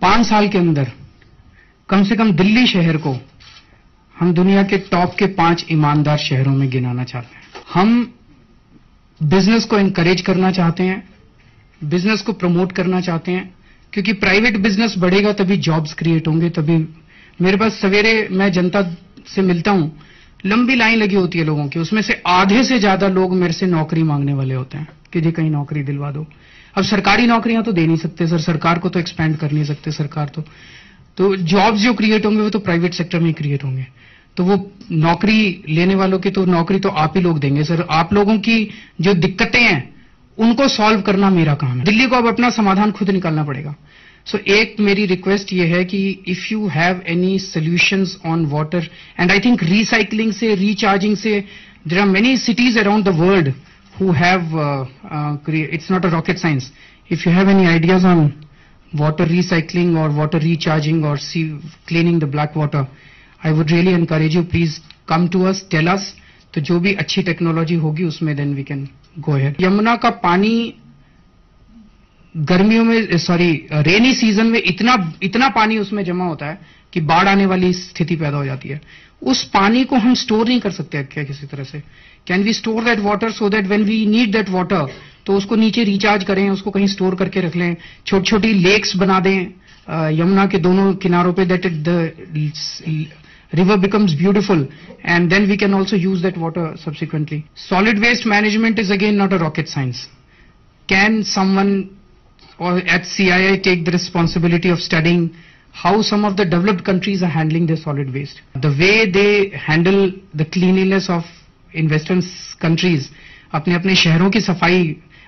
5 साल के अंदर कम से कम दिल्ली शहर को हम दुनिया के टॉप के 5 ईमानदार शहरों में गिनाना चाहते हैं। हम बिजनेस को एनकरेज करना चाहते हैं, बिजनेस को प्रमोट करना चाहते हैं, क्योंकि प्राइवेट बिजनेस बढ़ेगा तभी जॉब्स क्रिएट होंगे। तभी मेरे पास सवेरे मैं जनता से मिलता हूं, लंबी लाइन लगी होती है लोगों की, उसमें से आधे से ज्यादा लोग मेरे से नौकरी मांगने वाले होते हैं कि जी कहीं नौकरी दिलवा दो। अब सरकारी नौकरियां तो दे नहीं सकते सर, सरकार को तो एक्सपैंड कर नहीं सकते सरकार तो जॉब्स जो क्रिएट होंगे वो तो प्राइवेट सेक्टर में ही क्रिएट होंगे। तो वो नौकरी लेने वालों की तो नौकरी तो आप ही लोग देंगे सर। आप लोगों की जो दिक्कतें हैं उनको सॉल्व करना मेरा काम है। दिल्ली को अब अपना समाधान खुद निकालना पड़ेगा। सो एक मेरी रिक्वेस्ट ये है कि if you have any solutions on water, and I think recycling से, रिचार्जिंग से, there are many cities around the world who have it's not a rocket science. If you have any ideas on water recycling or water recharging or cleaning the black water, I would really encourage you, please come to us, tell us. तो जो भी अच्छी technology होगी उसमें then we can go ahead. Yamuna का पानी गर्मियों में रेनी सीजन में इतना पानी उसमें जमा होता है कि बाढ़ आने वाली स्थिति पैदा हो जाती है। उस पानी को हम स्टोर नहीं कर सकते क्या किसी तरह से? Can we store that water so that when we need that water तो उसको नीचे रिचार्ज करें, उसको कहीं स्टोर करके रख लें, छोटी छोटी लेक्स बना दें यमुना के दोनों किनारों पे, that the river becomes beautiful and then we can also use that water subsequently. Solid waste management is again not a rocket science. Can someone or at CII take the responsibility of studying how some of the developed countries are handling their solid waste? The way they handle the cleanliness of in western countries, अपने अपने शहरों की सफाई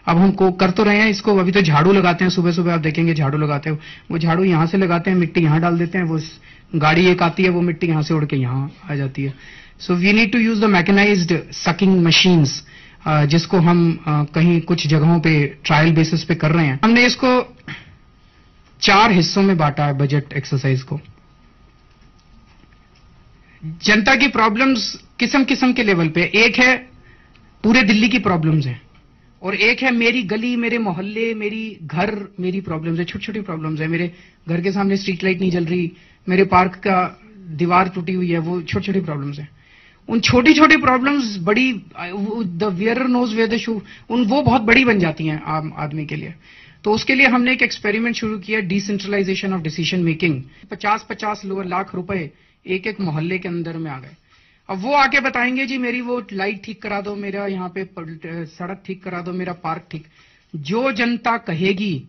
अब हमको कर तो रहे हैं इसको। अभी तो झाड़ू लगाते हैं, सुबह सुबह आप देखेंगे झाड़ू लगाते हो, वो झाड़ू यहां से लगाते हैं, मिट्टी यहां डाल देते हैं, वो गाड़ी एक आती है, वो मिट्टी यहां से उड़ के यहां आ जाती है। So we need to use the mechanised sucking machines, जिसको हम कहीं कुछ जगहों पे ट्रायल बेसिस पे कर रहे हैं। हमने इसको 4 हिस्सों में बांटा है बजट एक्सरसाइज को। जनता की प्रॉब्लम्स किस्म किस्म के लेवल पे, एक है पूरे दिल्ली की प्रॉब्लम्स हैं, और एक है मेरी गली, मेरे मोहल्ले, मेरी घर, मेरी प्रॉब्लम्स है, छोटी छोटी प्रॉब्लम्स है। मेरे घर के सामने स्ट्रीट लाइट नहीं जल रही, मेरे पार्क का दीवार टूटी हुई है, वो छोटी छोटी प्रॉब्लम्स हैं। उन छोटी छोटी प्रॉब्लम्स बड़ी, the wearer knows where the shoe, वो बहुत बड़ी बन जाती हैं आम आदमी के लिए। तो उसके लिए हमने एक एक्सपेरिमेंट शुरू किया, decentralisation of decision making. 50-50 lakh रुपए एक एक मोहल्ले के अंदर में आ गए। अब वो आके बताएंगे जी मेरी वो लाइट ठीक करा दो, मेरा यहाँ पे सड़क ठीक करा दो, मेरा पार्क ठीक। जो जनता कहेगी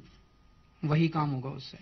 वही काम होगा उससे।